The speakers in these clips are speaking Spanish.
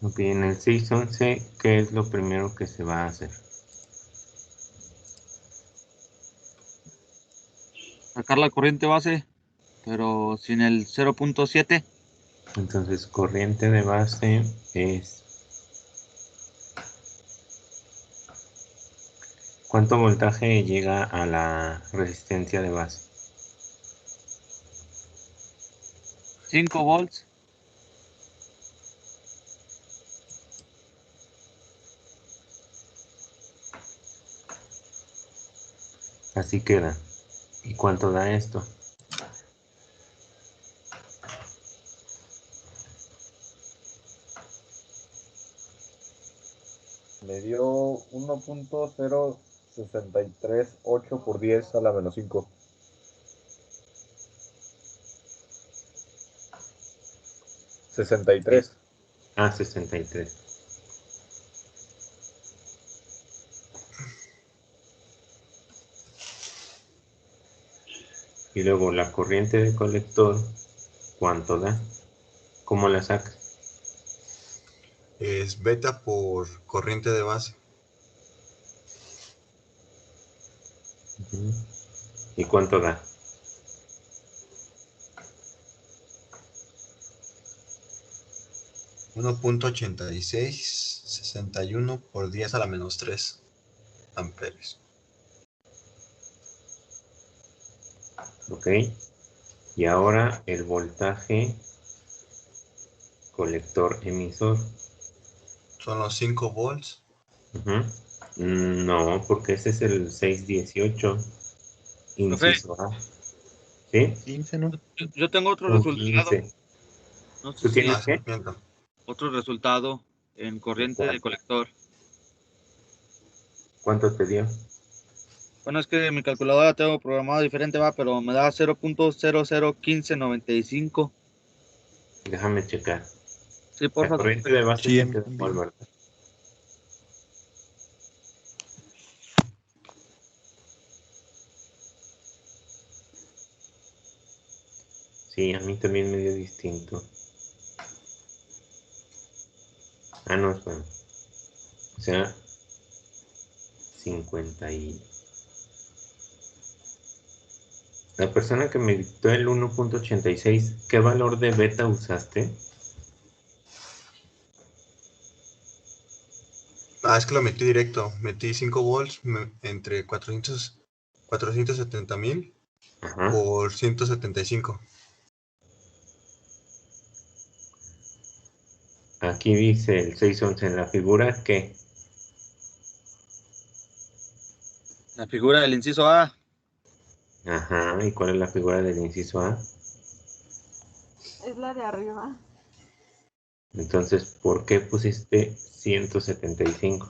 Ok, en el 611, ¿qué es lo primero que se va a hacer? Sacar la corriente base, pero sin el 0.7. Entonces, corriente de base es... ¿Cuánto voltaje llega a la resistencia de base? 5 volts. Así queda. ¿Y cuánto da esto? Me dio 1.0638 por 10 a la menos 5. Sí. 63. Ah, 63. Y luego la corriente de colector, ¿cuánto da? ¿Cómo la sacas? Es beta por corriente de base. ¿Y cuánto da? .8661 por 10 a la menos 3 amperes. Ok. Y ahora el voltaje colector emisor. Son los 5 volts. No, porque ese es el 618, Profe, inciso A. ¿Sí? 15, ¿no? yo tengo otro Un resultado. 15. No sé ¿Tú si tienes Ah, qué? miento. otro resultado en corriente de colector. ¿Cuánto te dio? Bueno, es que mi calculadora tengo programado diferente, va, pero me da 0.001595. Déjame checar. Sí, La porfa. corriente de base Sí, se quedó igual, bien. ¿verdad? Sí, a mí también me dio distinto. Ah, no, espera. O sea, 50 y... La persona que me dictó el 1.86, ¿qué valor de beta usaste? Ah, es que lo metí directo. Metí 5 volts entre 470,000 Ajá. por 175. Aquí dice el 611 en la figura que... La figura del inciso A. Ajá, ¿y cuál es la figura del inciso A? Es la de arriba. Entonces, ¿por qué pusiste 175?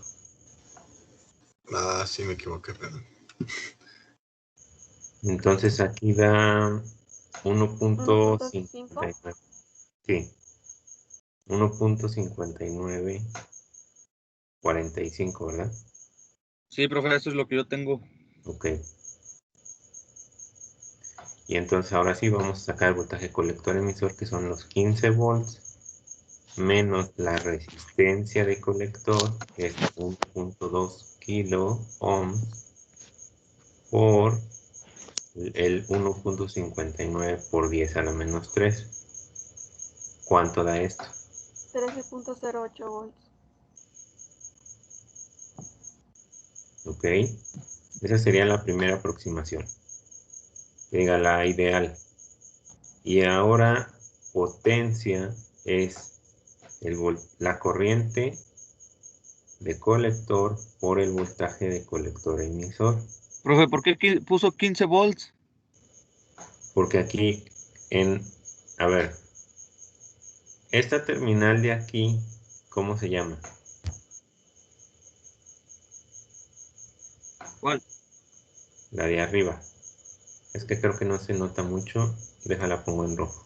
Ah, sí me equivoqué, perdón. Entonces aquí da 1.5. 1.59. Sí, 1.5945, ¿verdad? Sí, profe, eso es lo que yo tengo. Ok. Y entonces ahora sí vamos a sacar el voltaje colector emisor, que son los 15 volts, menos la resistencia de colector, que es 1.2 kilo ohms, por el 1.59 por 10 a la menos 3. ¿Cuánto da esto? 13.08 volts. Ok. Esa sería la primera aproximación. Diga la ideal. Y ahora potencia es la corriente de colector por el voltaje de colector emisor. Profe, ¿por qué puso 15 volts? Porque aquí a ver, esta terminal de aquí, ¿cómo se llama? ¿Cuál? La de arriba. Es que creo que no se nota mucho. Déjala pongo en rojo.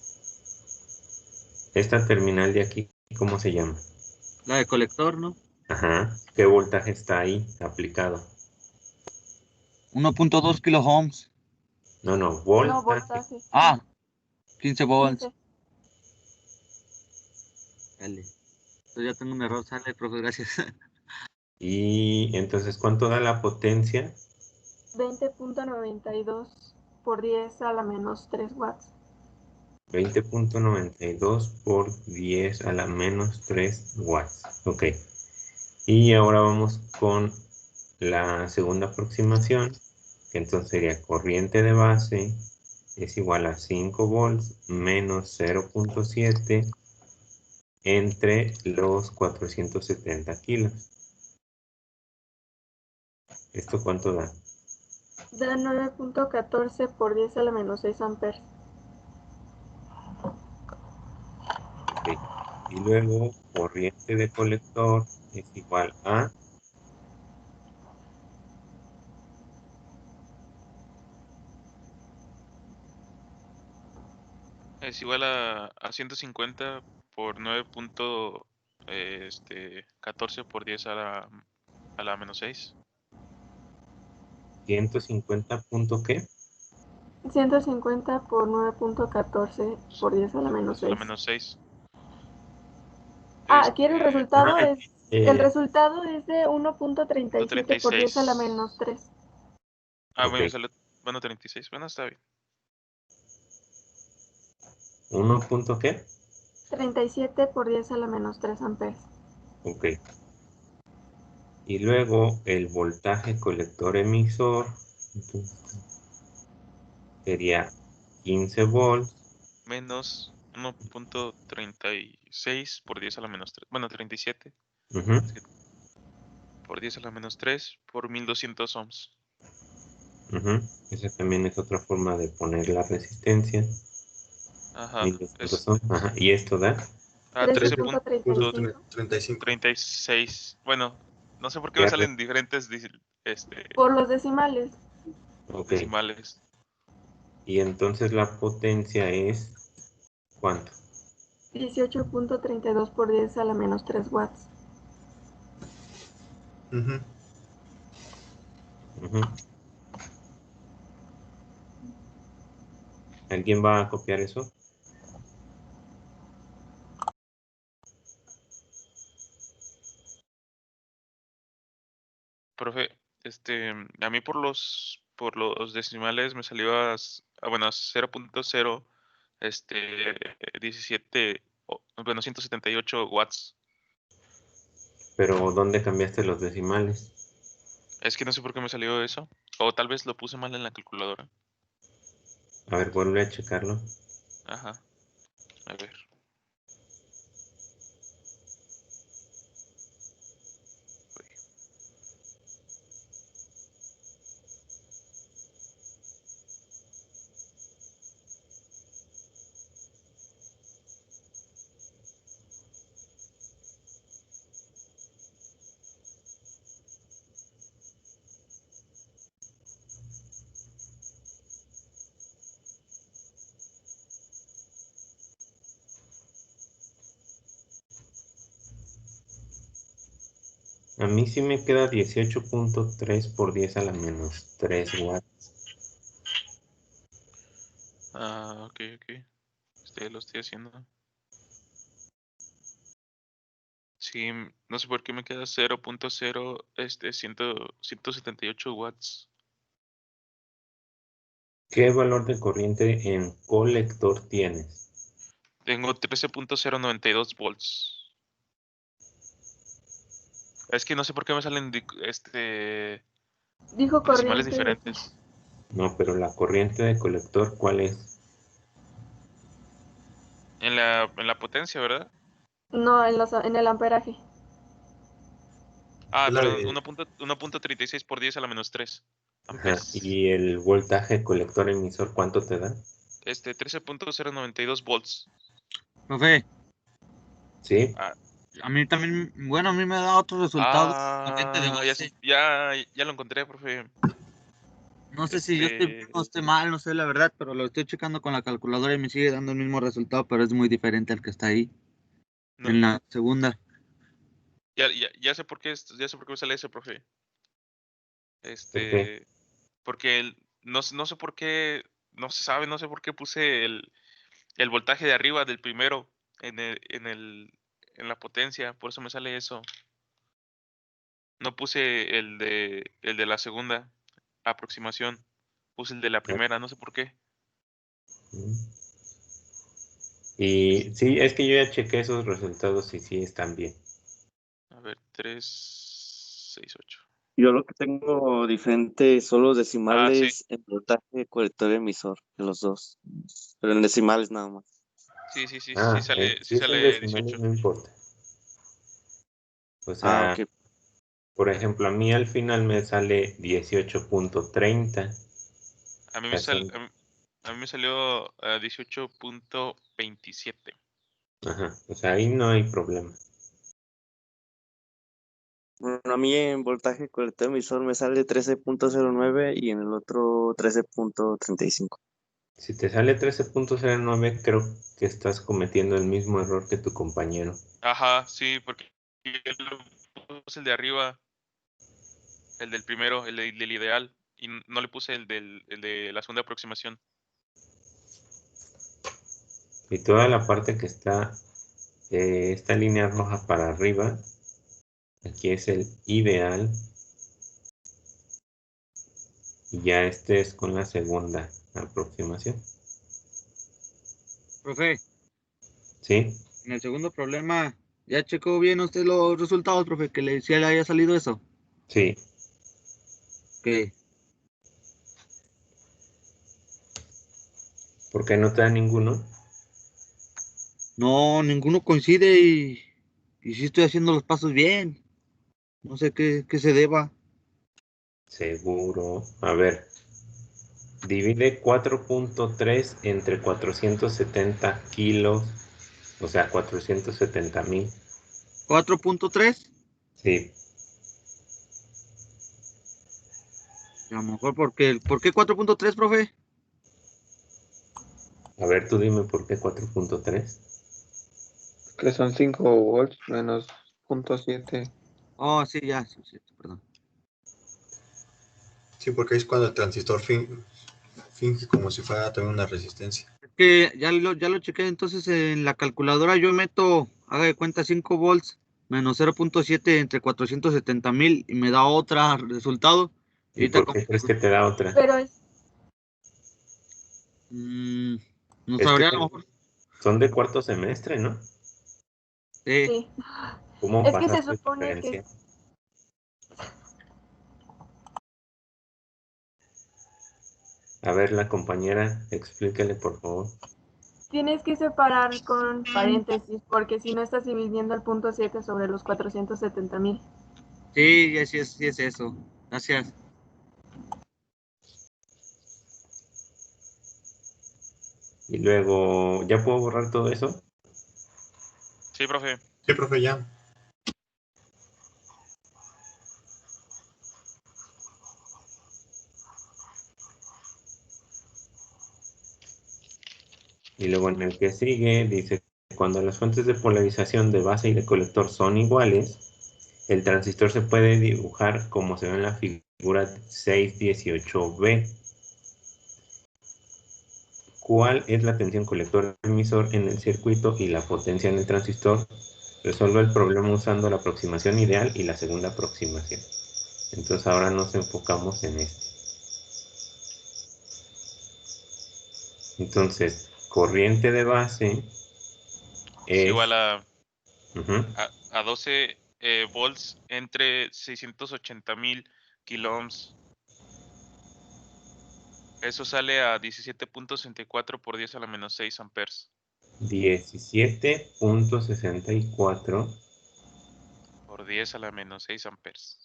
Esta terminal de aquí, ¿cómo se llama? La de colector, ¿no? Ajá. ¿Qué voltaje está ahí aplicado? 1.2 kilo ohms. No, no, No, voltaje. voltaje. Ah, 15 volts. 15. Dale. Entonces ya tengo un error, sale, profe, gracias. Y entonces, ¿cuánto da la potencia? 20.92 por 10 a la menos 3 watts. 20.92 por 10 a la menos 3 watts. Ok. Y ahora vamos con la segunda aproximación, que entonces sería corriente de base es igual a 5 volts menos 0.7 entre los 470 kilos. ¿Esto cuánto da? Da 9.14 por 10 a la menos 6 amperes. Ok. Y luego, corriente de colector es igual a Es igual a 150 por 9.14 por 10 a la menos 6. 150 punto ¿qué? 150 por 9.14 por 10 a la menos 10 a la 6. menos 6. Aquí el resultado Ajá, el resultado es de 1.37 por 10 a la 36. menos 3. Ah, ok. me salió, bueno, 36. Bueno, está bien. 1 punto ¿qué? 37 por 10 a la menos 3 amperes. Ok. Y luego el voltaje colector emisor sería 15 volts Menos 1.36 por 10 a la menos 3. Bueno, 37 ujú, por 10 a la menos 3 por 1200 ohms. ujú. Esa también es otra forma de poner la resistencia. Ajá. 1200 ohms, ajá. Y esto da 13.35 35. 13.36. Bueno, no sé por qué me cierre. salen diferentes por los decimales. Ok. decimales. Y entonces la potencia es ¿cuánto? 18.32 por 10 a la menos 3 watts. Ujú. Ujú. ¿Alguien va a copiar eso? Profe, a mí por los decimales me salió bueno, a 0.0, 17, bueno, 178 watts. Pero ¿dónde cambiaste los decimales? Es que no sé por qué me salió eso. O tal vez lo puse mal en la calculadora. A ver, vuelve a checarlo. Ajá, a ver. A mí sí me queda 18.3 por 10 a la menos 3 watts. Ah, ok, ok. Lo estoy haciendo. Sí, no sé por qué me queda 0.0, 178 watts. ¿Qué valor de corriente en colector tienes? Tengo 13.092 volts. Es que no sé por qué me salen Dijo decimales corriente de diferentes. No, pero la corriente de colector, ¿cuál es? En la potencia, ¿verdad? no en el amperaje. Ah, Es la perdón, de 1.36 por 10 a la menos 3 Ajá. amperes. ¿Y el voltaje colector emisor cuánto te da? 13.092 volts. Profe, ¿Sí? Ah, a mí también, bueno, a mí me da otro resultado. Corriente de base. ya lo encontré, profe. No sé si yo estoy bien o estoy mal, no sé la verdad, pero lo estoy checando con la calculadora y me sigue dando el mismo resultado, pero es muy diferente al que está ahí, No, en la segunda. ya sé por qué, ya sé por qué me sale ese, profe. ¿Por qué? Porque no sé por qué, no se sabe, no sé por qué puse el voltaje de arriba del primero en el, en el, la potencia, por eso me sale eso. No puse el de la segunda aproximación. Puse el de la primera, no sé por qué. Y sí, es que yo ya chequé esos resultados y sí están bien. A ver, 3, 6, 8. Yo lo que tengo diferente son los Ah, sí. decimales en voltaje, colector, emisor, de los dos. Pero en decimales nada más. Sí, sí, sí, Ah, sí sale, si sí es en sale decimales 18. no importa. O Ah, sea, ok. por ejemplo, a mí al final me sale 18.30. A mí O me, sea, a mí me salió 18.27. ajá, o sea, ahí no hay problema. Bueno, a mí en voltaje, colector, emisor me sale 13.09 y en el otro 13.35. Si te sale 13.09, creo que estás cometiendo el mismo error que tu compañero. Ajá, sí, porque yo le puse el de arriba, el del primero, del ideal, y no le puse el de la segunda aproximación. Y toda la parte que está, esta línea roja para arriba, aquí es el ideal. Y ya este es con la segunda aproximación. Profe, ¿Sí? en el segundo problema, ¿ya checó bien usted los resultados, profe? Que si le haya salido eso. Sí. Que ¿Por qué no te da ninguno? no, ninguno coincide y sí estoy haciendo los pasos bien. No sé qué se deba. Seguro. A ver. Divide 4.3 entre 470 kilos. O sea, 470,000. 4.3. Sí. A lo mejor ¿por qué 4.3, profe? A ver, tú dime por qué 4.3. Que son 5 volts menos 0.7. Oh, sí, ya, sí, perdón. Sí, porque es cuando el transistor finge como si fuera también una resistencia. Es que ya lo chequé, entonces en la calculadora yo meto, haga de cuenta, 5 volts menos 0.7 entre 470,000 y me da otro resultado. Y ¿Y ahorita por qué crees que te da otra? Pero es, mm, no Es que sabría a lo mejor. son de cuarto semestre, ¿no? Sí. sí. ¿Cómo Es que se pasaste supone diferencia? que A ver, la compañera, explícale, por favor. tienes que separar con paréntesis, porque si no estás dividiendo el punto 7 sobre los 470,000. Sí, sí es eso. Gracias. Y luego, ¿ya puedo borrar todo eso? Sí, profe. Sí, profe, ya. Y luego en el que sigue, dice, cuando las fuentes de polarización de base y de colector son iguales, el transistor se puede dibujar como se ve en la figura 618b. ¿Cuál es la tensión colector-emisor en el circuito y la potencia en el transistor? Resuelve el problema usando la aproximación ideal y la segunda aproximación. Entonces ahora nos enfocamos en este. Entonces, corriente de base Es es... igual a, Ujú, a 12 volts entre 680,000 kiloohms. Eso sale a 17.64 por 10 a la menos 6 amperes. 17.64. Por 10 a la menos 6 amperes.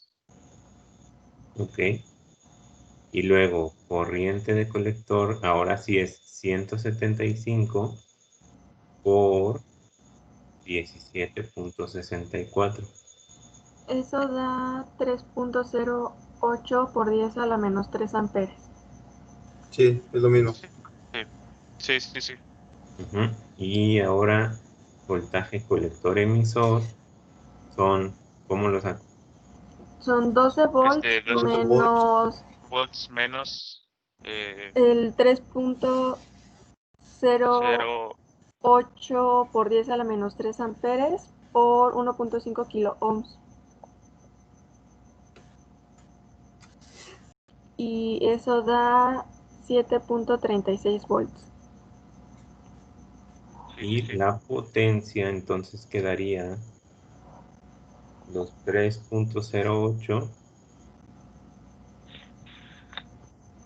Ok. Y luego, corriente de colector, ahora sí es 175 por 17.64. Eso da 3.08 por 10 a la menos 3 amperes. Sí, es lo mismo. Sí, sí, sí. Ujú. Y ahora, voltaje colector emisor son, ¿cómo lo saco? Son 12 volts 12 menos volts menos el 3.08 0. por 10 a la menos 3 amperes por 1.5 kilo ohms. Y eso da 7.36 volts. Y la potencia entonces quedaría los 3.08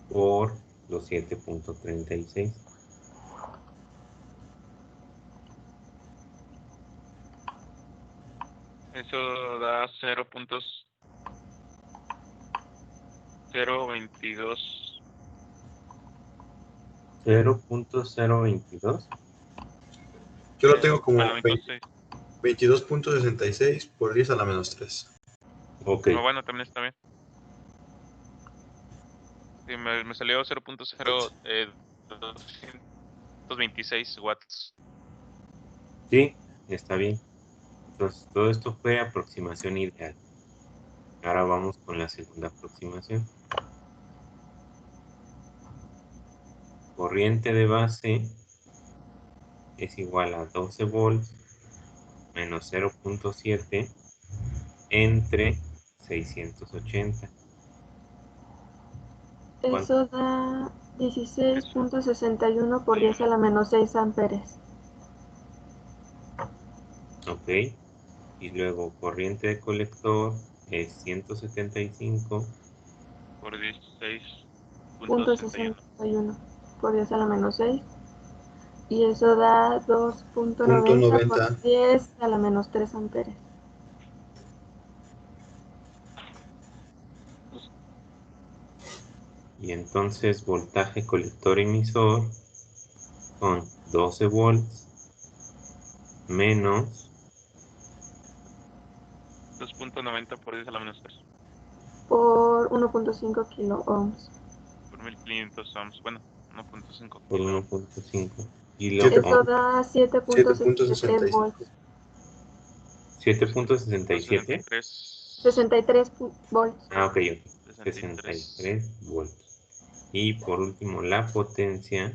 por los 7.36. Eso da 0.022. 0.022. Yo lo tengo como Bueno, entonces, 22.66 por 10 a la menos 3. Ok. no, bueno, también está bien. Sí, me salió 0.226 watts. Sí, está bien. Entonces, todo esto fue aproximación ideal. Ahora vamos con la segunda aproximación. Corriente de base es igual a 12 volts menos 0.7 entre 680. Eso da 16.61 por 10 a la menos 6 amperes. Ok. Y luego corriente de colector es 175 Por 16.61. 0.61 por 10 a la menos 6. Y eso da 2.90 .90. por 10 a la menos 3 amperes. y entonces voltaje colector emisor son 12 volts menos 2.90 por 10 a la menos 3. Por 1.5 kilo ohms. Por 1500 ohms. Bueno, 1.5 por kilo. 1.5 kilo Siete- Eso ohm. da 7.67 volts. 7.67. 63 volts. Ah, ok, ok. 63. 63 volts. Y por último, la potencia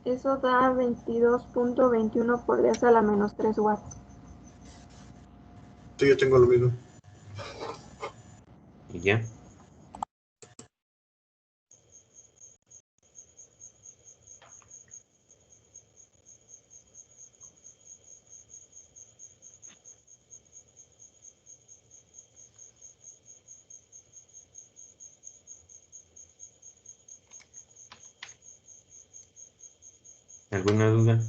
Eso da 22.21 por 10 a la menos 3 watts. Sí, yo tengo lo mismo. y ya. ¿Alguna duda?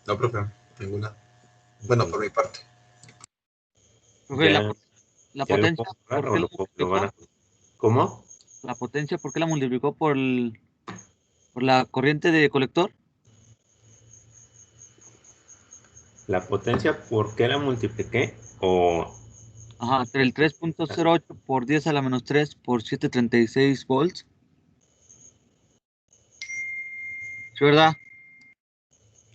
No, profe, ninguna. Bueno, por mi parte. Profe, Ya, la ¿ya lo potencia, puedo probar ¿por o qué lo la puedo probar? multiplicó? ¿Cómo? La potencia, ¿por qué la multiplicó por la corriente de colector? La potencia, ¿por qué la multipliqué? O Ajá, entre el 3.08 por 10 a la menos 3 por 736 volts. ¿Sí, verdad?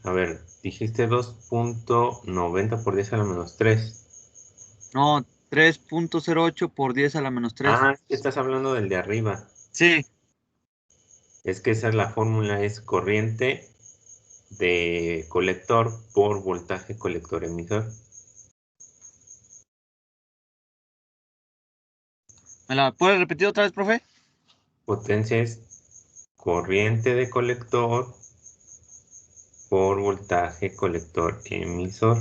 a ver, dijiste 2.90 por 10 a la menos 3. No, 3.08 por 10 a la menos 3. Ah, es que estás hablando del de arriba. Sí, Es que esa es la fórmula, es corriente de colector por voltaje colector emisor. ¿me la puede repetir otra vez, profe? Potencia es corriente de colector por voltaje colector emisor.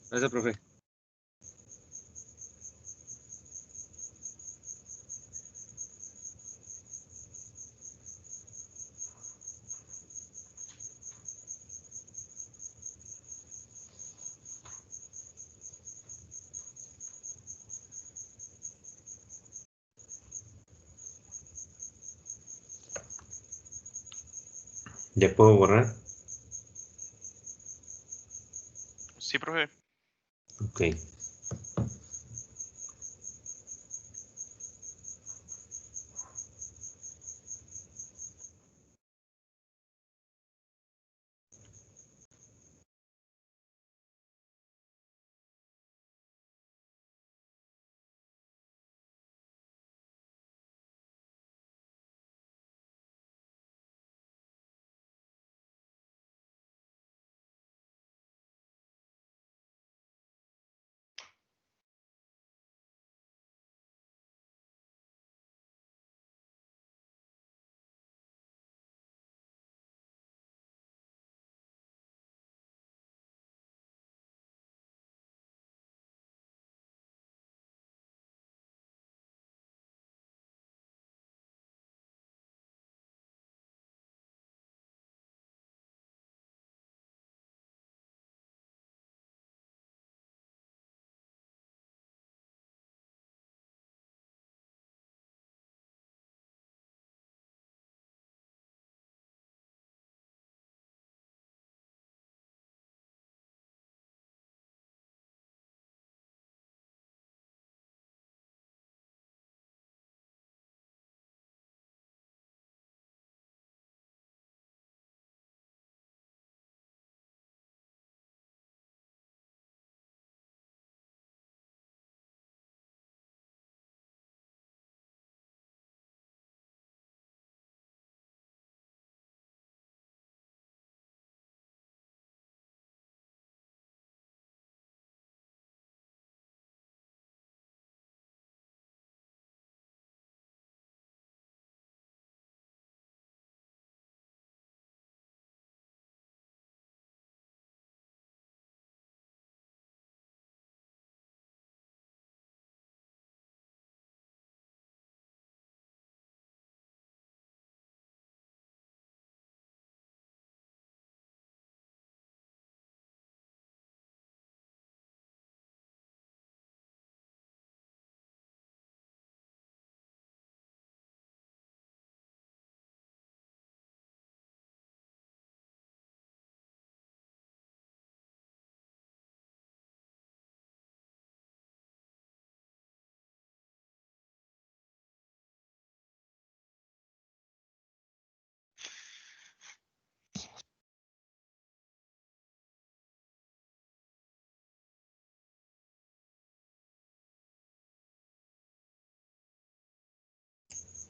Gracias, profe. ¿Ya puedo borrar? Sí, profe. Ok.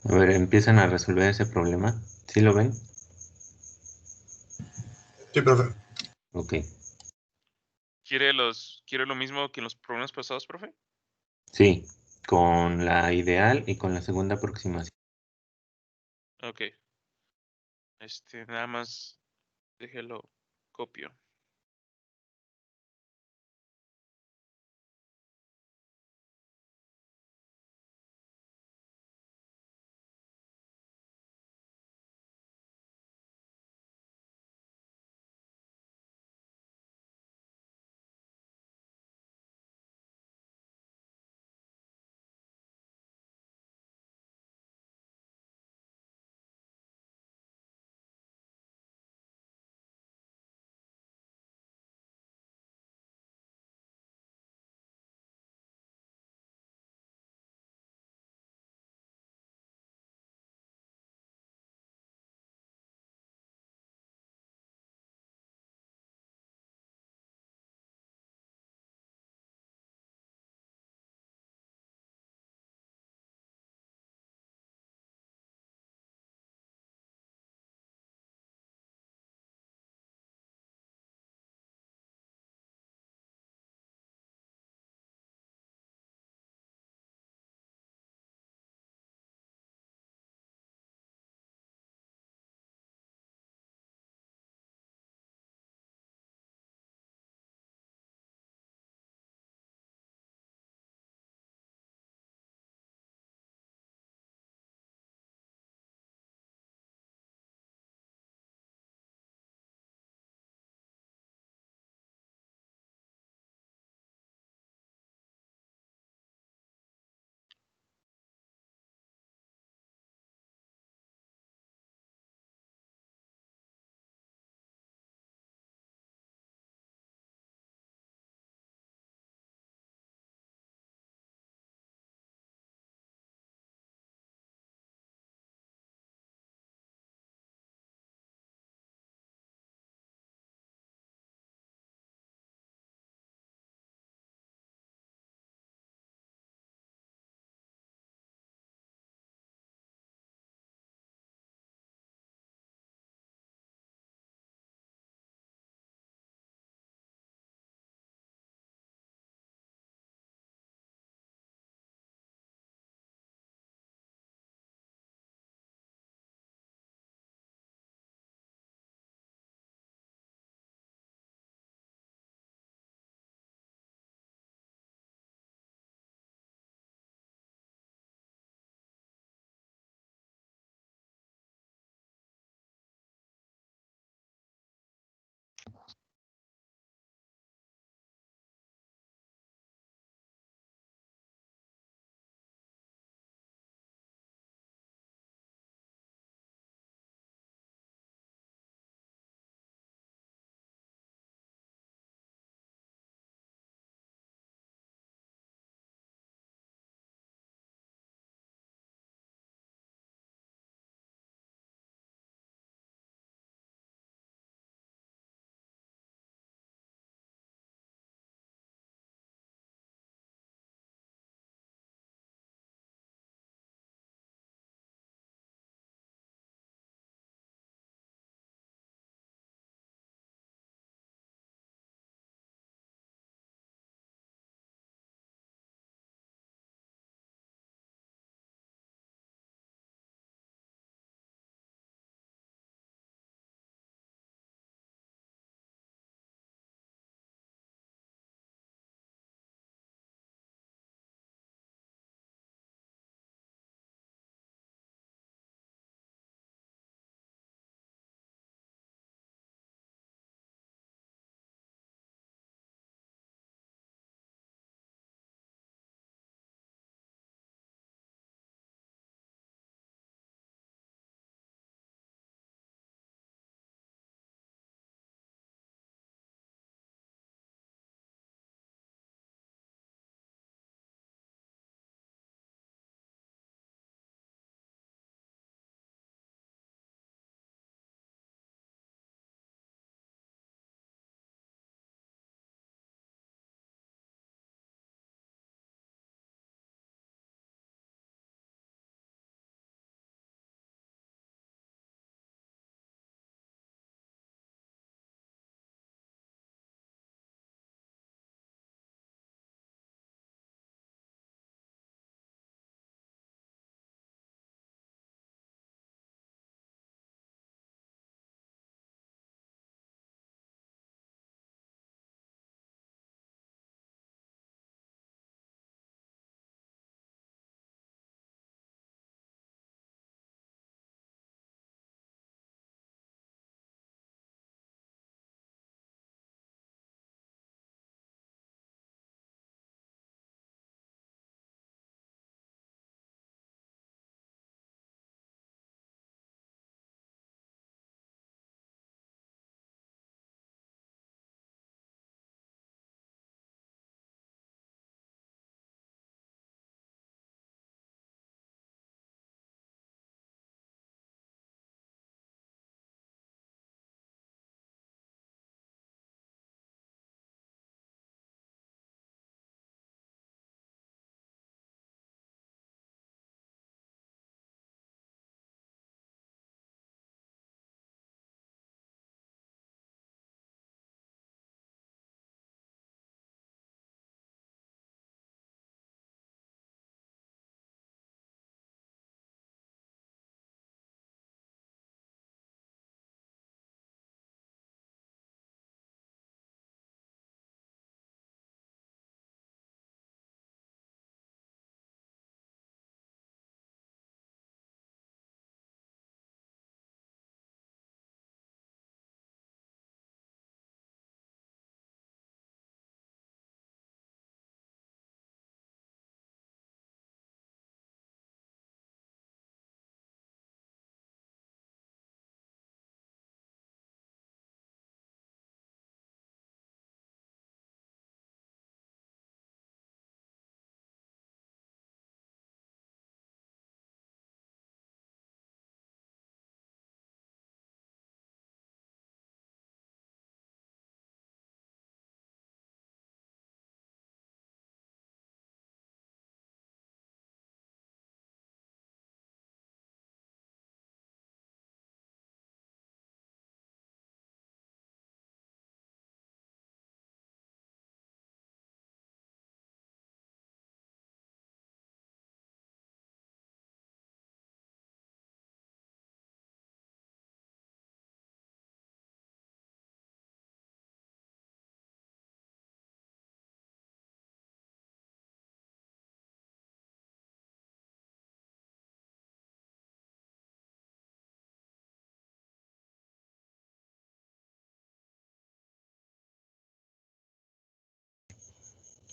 A ver, empiezan a resolver ese problema. ¿Sí lo ven? Sí, profe. Ok. ¿Quiere lo mismo que en los problemas pasados, profe? Sí, con la ideal y con la segunda aproximación. Ok. Nada más déjelo copio.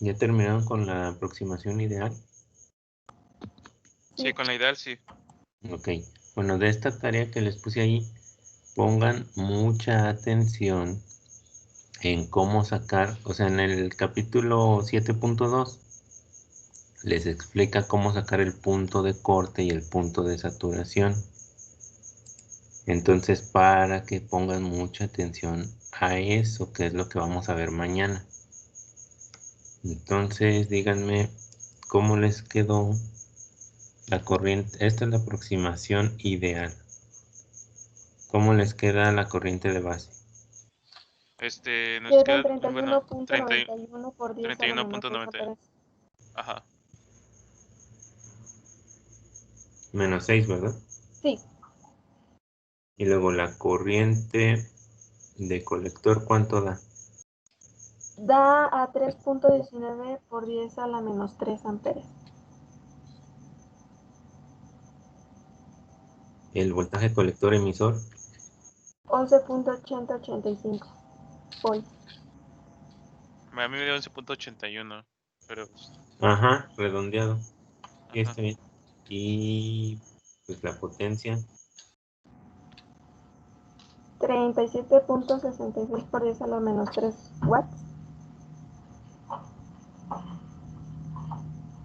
¿Ya terminaron con la aproximación ideal? Sí, con la ideal sí. Ok. Bueno, de esta tarea que les puse ahí, pongan mucha atención en cómo sacar, o sea, en el capítulo 7.2 les explica cómo sacar el punto de corte y el punto de saturación. Entonces, para que pongan mucha atención a eso, que es lo que vamos a ver mañana. Entonces, díganme cómo les quedó la corriente. Esta es la aproximación ideal. ¿Cómo les queda la corriente de base? Nos Quedan queda, bueno, 31.91 por 10 a la menos 3 31.90. amperes. Ajá. Menos 6, ¿verdad? Sí, Y luego la corriente de colector, ¿cuánto da? da a 3.19 por 10 a la menos 3 amperes. El voltaje colector emisor, 11.8085 volts. A mí me dio 11.81, pero ajá, redondeado. Sí, ajá. está bien. Y pues la potencia, 37.66 por 10 a la menos 3 watts.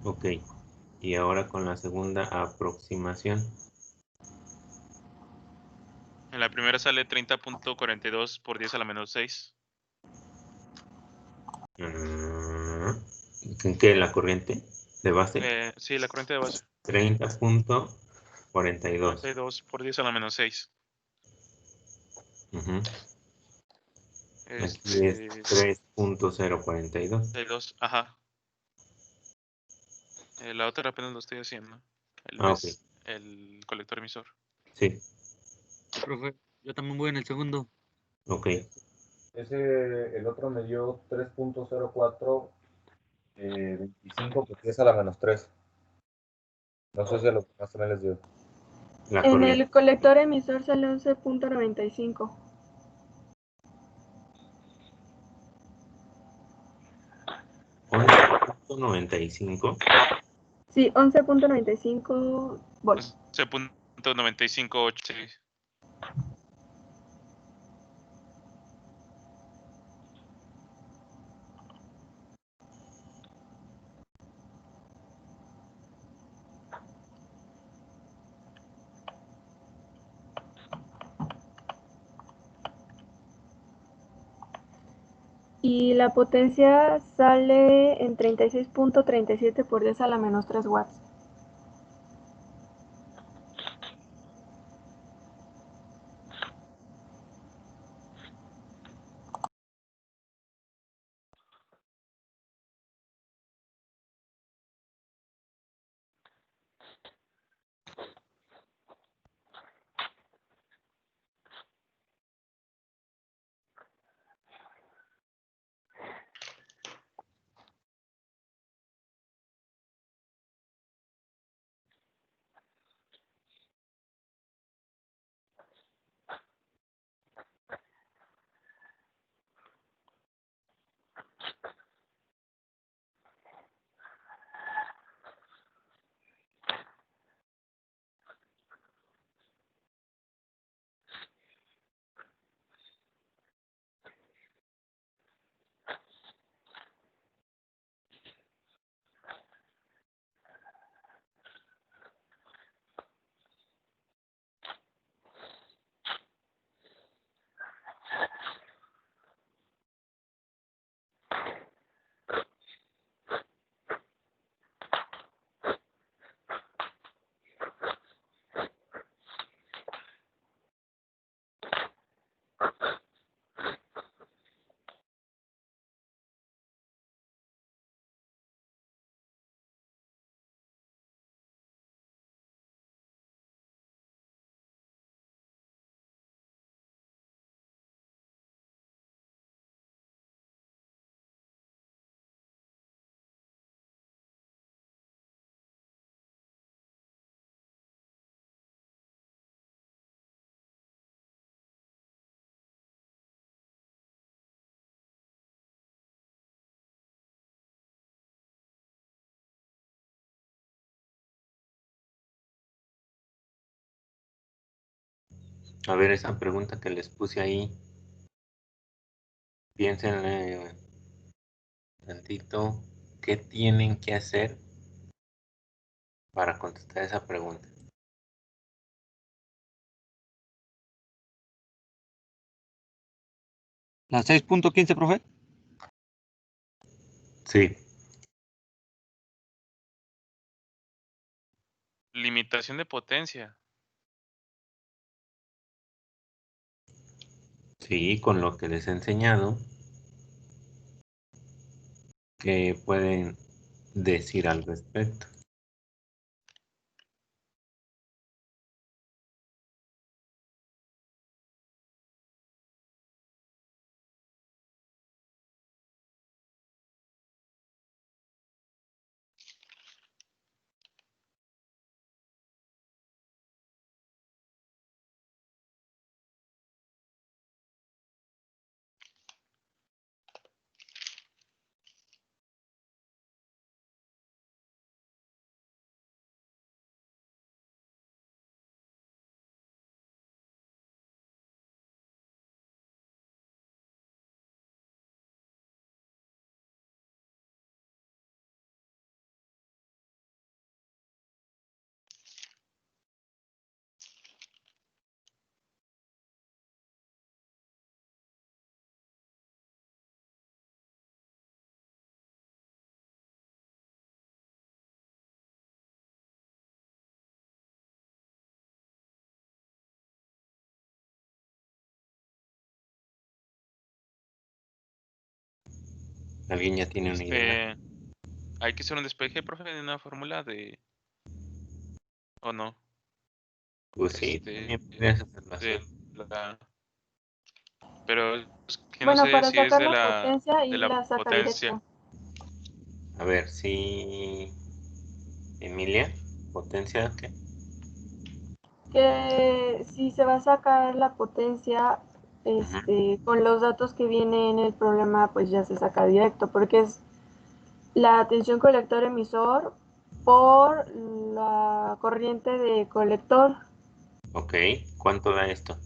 ok. Y ahora con la segunda aproximación. En la primera sale 30.42 por 10 a la menos 6. ¿En qué? ¿La corriente de base? Sí, la corriente de base. 30.42. 42 por 10 a la menos 6. Ujú. Aquí es 3.042. 42, ajá. La otra apenas lo estoy haciendo. Ok. El colector emisor. Sí, Profe, yo también voy en el segundo. ok. El otro me dio 3.04, 25 por 10 a la menos 3. No sé si a lo que más también les dio. La En corriente. el colector emisor sale 11.95. 11.95. Sí, 11.95 volts. 11.95, sí. Y la potencia sale en 36.37 por 10 a la menos 3 watts. A ver, esa pregunta que les puse ahí, piénsenle tantito, ¿qué tienen que hacer para contestar esa pregunta? ¿La 6.15, profe? Sí, Limitación de potencia. sí, con lo que les he enseñado, ¿qué pueden decir al respecto? ¿Alguien ya tiene una idea? Hay que hacer un despeje, profe, de una fórmula de... ¿O no? Pues sí, también podrías hacerlo así. De la... Pero es que no Bueno, sé para si es sacar la potencia de y la la saca potencia. directo. A ver, si Emilia, potencia, ¿qué? Que si se va a sacar la potencia, con los datos que viene en el problema, pues ya se saca directo, porque es la tensión colector emisor por la corriente de colector, Ok, ¿cuánto da esto?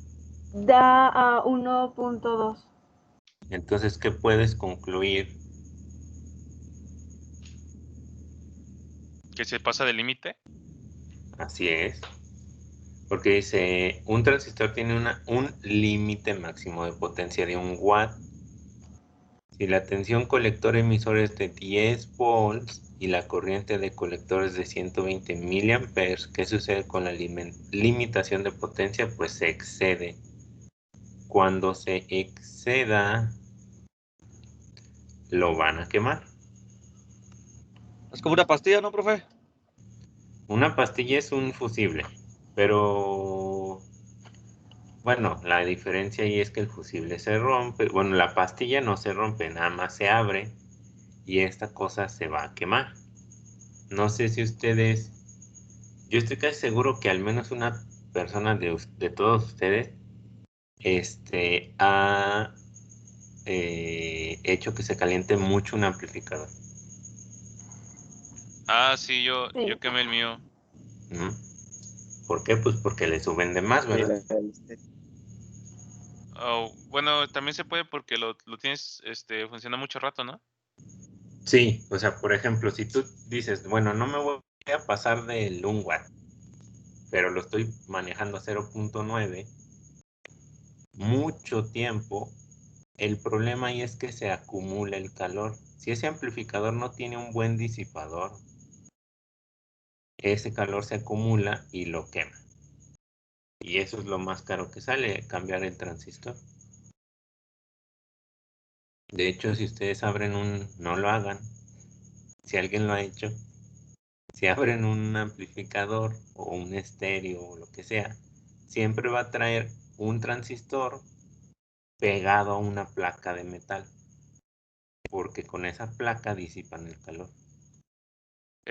da a 1.2. Entonces, ¿qué puedes concluir? Que se pasa del límite. Así es. Porque dice, un transistor tiene un límite máximo de potencia de 1 watt. Si la tensión colector emisor es de 10 volts y la corriente de colector es de 120 miliamperes, ¿qué sucede con la limitación de potencia? Pues se excede. Cuando se exceda, lo van a quemar. Es como una pastilla, ¿no, profe? Una pastilla es un fusible, pero bueno, la diferencia ahí es que el fusible se rompe. Bueno, la pastilla no se rompe, nada más se abre y esta cosa se va a quemar. No sé si ustedes, yo estoy casi seguro que al menos una persona de todos ustedes ha hecho que se caliente mucho un amplificador. Ah, sí, yo Sí. quemé el mío. ¿Mm? ¿Por qué? Pues porque le suben de más, Sí, ¿verdad? Oh, bueno, también se puede porque lo tienes, funciona mucho rato, ¿no? Sí, o sea, por ejemplo, si tú dices, bueno, no me voy a pasar del 1 watt, pero lo estoy manejando a 0.9, mucho tiempo, el problema ahí es que se acumula el calor. Si ese amplificador no tiene un buen disipador, ese calor se acumula y lo quema. Y eso es lo más caro que sale, cambiar el transistor. De hecho, si ustedes abren no lo hagan. Si alguien lo ha hecho, si abren un amplificador o un estéreo o lo que sea, siempre va a traer un transistor pegado a una placa de metal, porque con esa placa disipan el calor.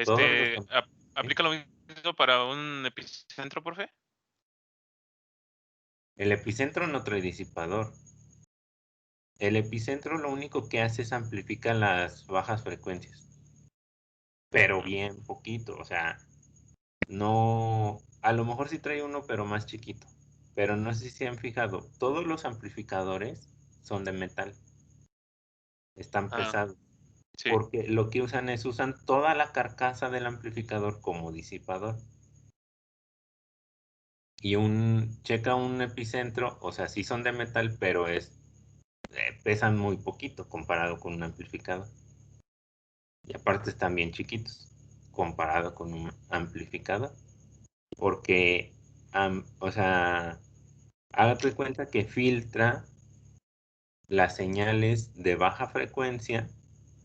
Todos los ¿sí? ¿Aplica lo mismo para un epicentro, profe? El epicentro no trae disipador. El epicentro lo único que hace es amplificar las bajas frecuencias, pero bien poquito, o sea, no, a lo mejor sí trae uno, pero más chiquito. pero no sé si se han fijado, todos los amplificadores son de metal. Están Ah, pesados. sí. Porque lo que usan es, usan toda la carcasa del amplificador como disipador. Y checa un epicentro, o sea, sí son de metal, pero pesan muy poquito comparado con un amplificador. Y aparte están bien chiquitos comparado con un amplificador. Porque, o sea, hágate cuenta que filtra las señales de baja frecuencia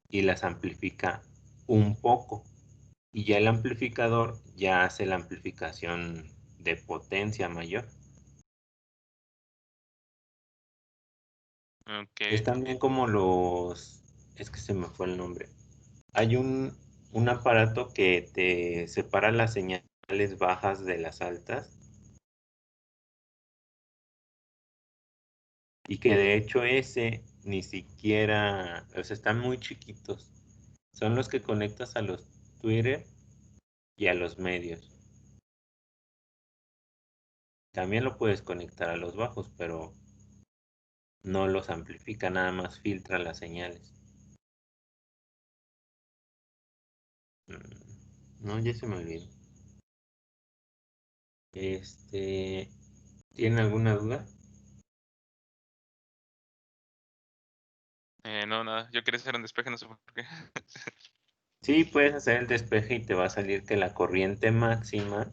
y las amplifica un poco. Y ya el amplificador ya hace la amplificación de potencia mayor. Ok. Es también como es que se me fue el nombre. Hay un aparato que te separa las señales bajas de las altas. Y que de hecho ese ni siquiera, o sea, están muy chiquitos. Son los que conectas a los Twitter y a los medios. También lo puedes conectar a los bajos, pero no los amplifica, nada más filtra las señales. No, ya se me olvidó. ¿Tiene alguna duda? No, nada. Yo quería hacer un despeje, no sé por qué. Sí, puedes hacer el despeje y te va a salir que la corriente máxima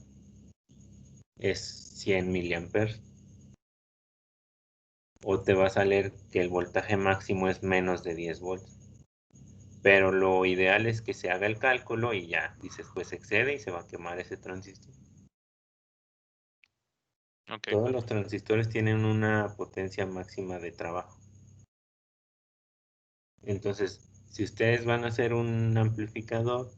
es 100 miliamperes. O te va a salir que el voltaje máximo es menos de 10 volts. Pero lo ideal es que se haga el cálculo y ya dices, pues excede y se va a quemar ese transistor. Ok. Todos los transistores tienen una potencia máxima de trabajo. Entonces, si ustedes van a hacer un amplificador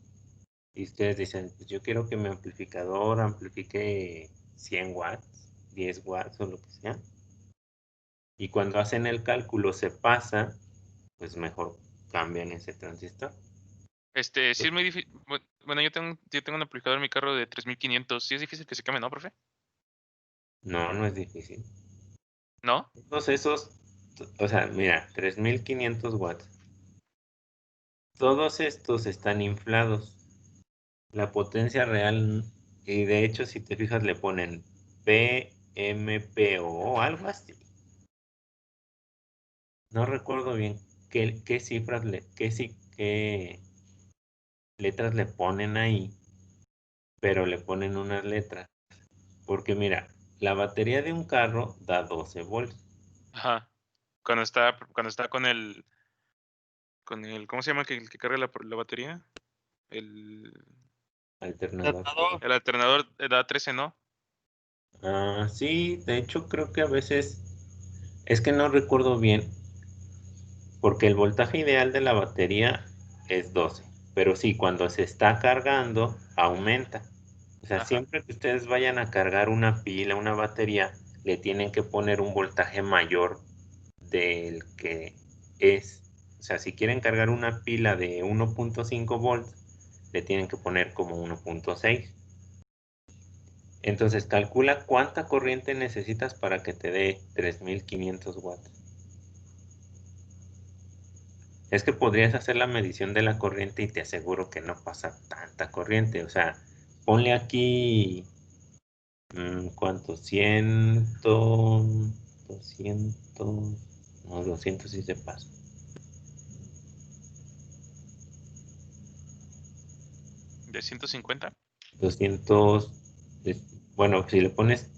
y ustedes dicen, pues yo quiero que mi amplificador amplifique 100 watts, 10 watts o lo que sea, y cuando hacen el cálculo se pasa, pues mejor cambian ese transistor. Sí es muy difícil. Bueno, yo tengo un amplificador en mi carro de 3500. Sí es difícil que se queme, ¿no, profe? No, no es difícil. ¿No? Todos esos, o sea, mira, 3500 watts. Todos estos están inflados. La potencia real, y de hecho, si te fijas, le ponen PMPO o algo así. No recuerdo bien qué cifras, qué letras le ponen ahí, pero le ponen unas letras. Porque mira, la batería de un carro da 12 volts. Ajá. Cuando está con el, ¿cómo se llama el que carga la batería? El, Alternador. el alternador da 13, ¿no? Ah, sí, de hecho creo que a veces, es que no recuerdo bien, porque el voltaje ideal de la batería es 12, pero sí, cuando se está cargando, aumenta. O sea, Ajá. siempre que ustedes vayan a cargar una pila, una batería, le tienen que poner un voltaje mayor del que es. O sea, si quieren cargar una pila de 1.5 volts, le tienen que poner como 1.6. Entonces, calcula cuánta corriente necesitas para que te dé 3500 watts. Es que podrías hacer la medición de la corriente y te aseguro que no pasa tanta corriente. O sea, ponle aquí, ¿cuánto? 100, 200, no, 200 sí se pasa. 150. 200, bueno, si le pones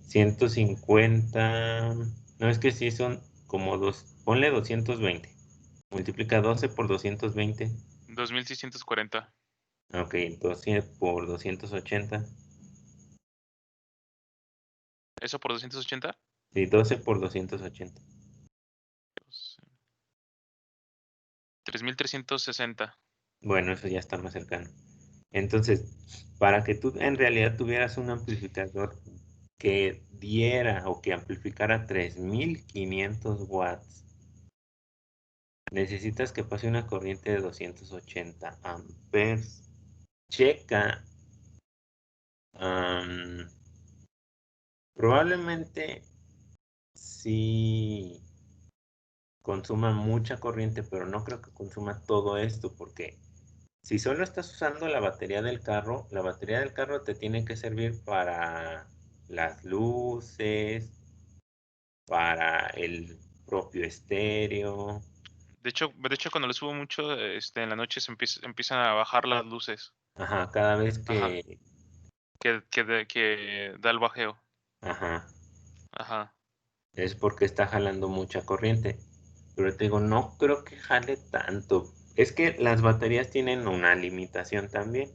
150, no es que sí son como ponle 220. Multiplica 12 por 220. 2640. Ok, 12 por 280. ¿Eso por 280? Sí, 12 por 280. 3360. Bueno, eso ya está más cercano. Entonces, para que tú en realidad tuvieras un amplificador que diera o que amplificara 3500 watts, necesitas que pase una corriente de 280 amperes. Checa Probablemente sí consuma mucha corriente, pero no creo que consuma todo esto, porque si solo estás usando la batería del carro te tiene que servir para las luces, para el propio estéreo. De hecho, cuando le subo mucho, en la noche empiezan a bajar las luces. Ajá, cada vez Ajá. que... Que da el bajeo. Ajá, Ajá. es porque está jalando mucha corriente. Pero te digo, no creo que jale tanto. Es que las baterías tienen una limitación también,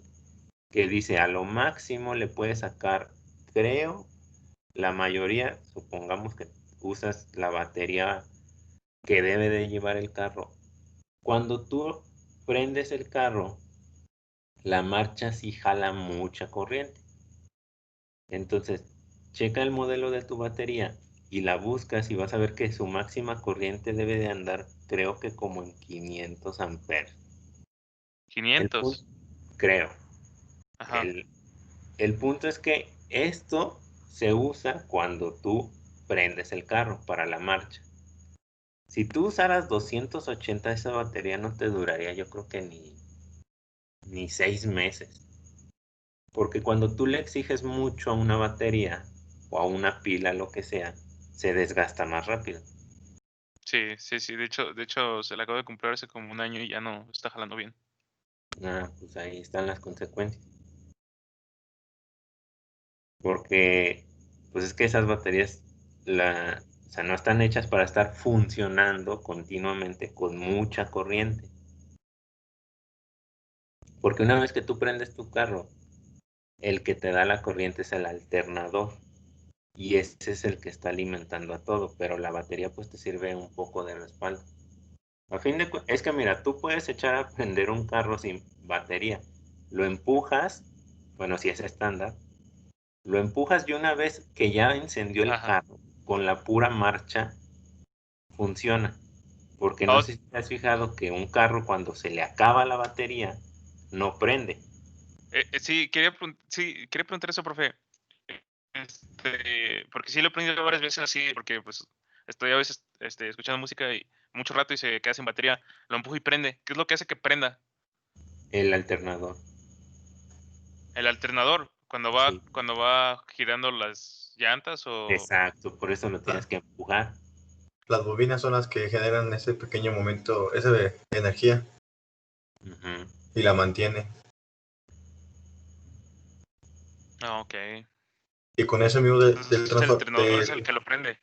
que dice a lo máximo le puedes sacar, creo, la mayoría, supongamos que usas la batería que debe de llevar el carro. Cuando tú prendes el carro, la marcha sí jala mucha corriente. Entonces, checa el modelo de tu batería y la buscas y vas a ver que su máxima corriente debe de andar, creo que como en 500 amperes. El 500. creo. Ajá. El punto es que esto se usa cuando tú prendes el carro para la marcha. Si tú usaras 280, esa batería no te duraría, yo creo que ni 6 meses. Porque cuando tú le exiges mucho a una batería o a una pila, lo que sea, se desgasta más rápido. Sí. De hecho, se la acabo de comprar hace como un año y ya no está jalando bien. Ah, pues ahí están las consecuencias. Porque, pues es que esas baterías, o sea, no están hechas para estar funcionando continuamente con mucha corriente. Porque una vez que tú prendes tu carro, el que te da la corriente es el alternador. Y ese es el que está alimentando a todo, pero la batería pues te sirve un poco de respaldo. A fin de es que mira, tú puedes echar a prender un carro sin batería, lo empujas, bueno, si es estándar, lo empujas y una vez que ya encendió el Ajá. carro, con la pura marcha, funciona. Porque no Oh, sé si te has fijado que un carro cuando se le acaba la batería, no prende. sí, quería preguntar eso, profe. Porque sí lo he aprendido varias veces así, porque pues estoy a veces escuchando música y mucho rato y se queda sin batería. Lo empujo y prende. ¿Qué es lo que hace que prenda? El alternador. El alternador, Sí, cuando va girando las llantas o... exacto, por eso lo tienes que empujar. Las bobinas son las que generan ese pequeño momento, esa de energía Ujú. y la mantiene. Ah, ok. Y con eso mismo del Entonces el alternador es el transporte, que lo prende.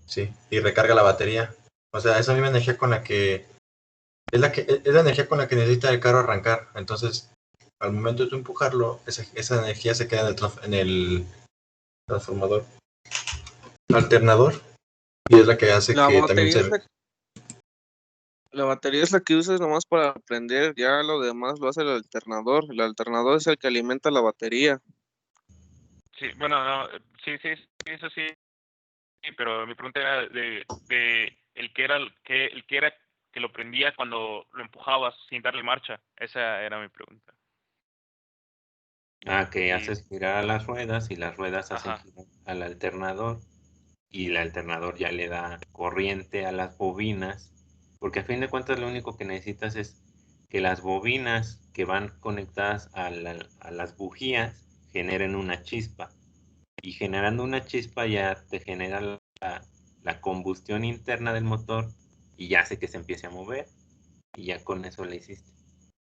sí, y recarga la batería. O sea, esa misma energía con la que es la energía con la que necesita el carro arrancar. Entonces, al momento de tú empujarlo, esa energía se queda en el transformador alternador y es la que hace La que también batería es se... la batería es la que usas nomás para prender, ya lo demás lo hace el alternador. El alternador es el que alimenta la batería. Sí, bueno, no, eso sí, pero mi pregunta era de el que era que lo prendía cuando lo empujabas sin darle marcha. Esa era mi pregunta. Ah, que Y, haces girar a las ruedas y las ruedas hacen ajá, girar al alternador y el alternador ya le da corriente a las bobinas, porque a fin de cuentas lo único que necesitas es que las bobinas que van conectadas a las bujías generen una chispa y generando una chispa ya te genera la combustión interna del motor y ya hace que se empiece a mover y ya con eso le hiciste.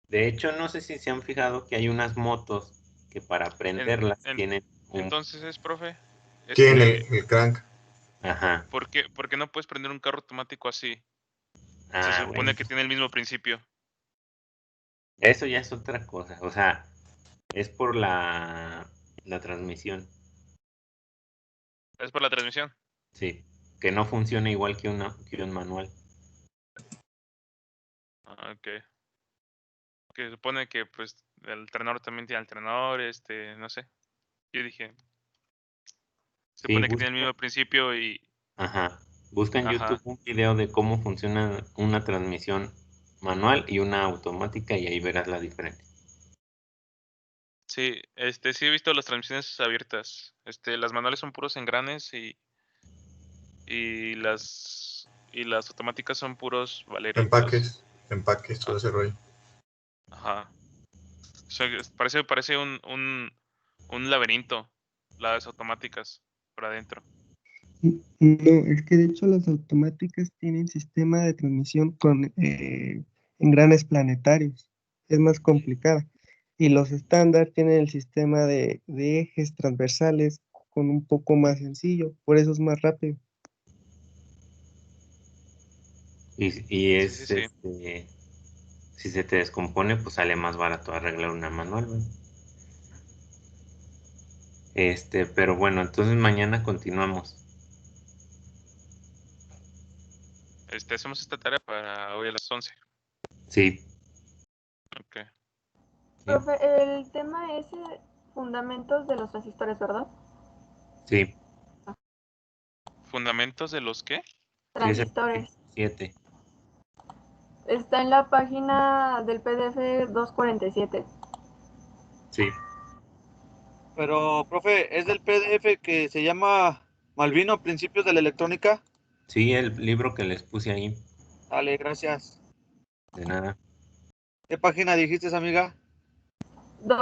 De hecho, no sé si se han fijado que hay unas motos que para en- prenderlas en- tienen un... entonces, profe, Tiene el crank. Ajá. por qué no puedes prender un carro automático así? Se Ah, bueno. supone que tiene el mismo principio. Eso ya es otra cosa. O sea, es por la transmisión. ¿Es por la transmisión? Sí. Que no funciona igual que un manual. Ah, ok. Que supone que pues el alternador también tiene alternador, no sé. Yo dije, se Sí, supone que tiene el busca. mismo principio y, Ajá. Busca en YouTube ajá. un video de cómo funciona una transmisión manual y una automática y ahí verás la diferencia. Sí, sí he visto las transmisiones abiertas. Las manuales son puros engranes y las automáticas son puros valeritos. Empaques, todo ese rollo. Ajá. O sea, parece un laberinto, las automáticas por adentro. No, es que de hecho las automáticas tienen sistema de transmisión con engranes planetarios. Es más complicada. Y los estándar tienen el sistema de ejes transversales con un poco más sencillo. Por eso es más rápido. Y es, Sí. si se te descompone, pues sale más barato arreglar una manual, ¿verdad? Pero bueno, entonces mañana continuamos. Hacemos esta tarea para hoy a las 11. Sí, Ok. Profe, el tema es fundamentos de los resistores, ¿verdad? sí. ¿Fundamentos de los qué? Sí, es el Transistores. 7. Está en la página del PDF 247. Sí, Pero, profe, es del PDF que se llama Malvino, Principios de la Electrónica. sí, el libro que les puse ahí, Dale, gracias. de nada. ¿Qué página dijiste, amiga? 2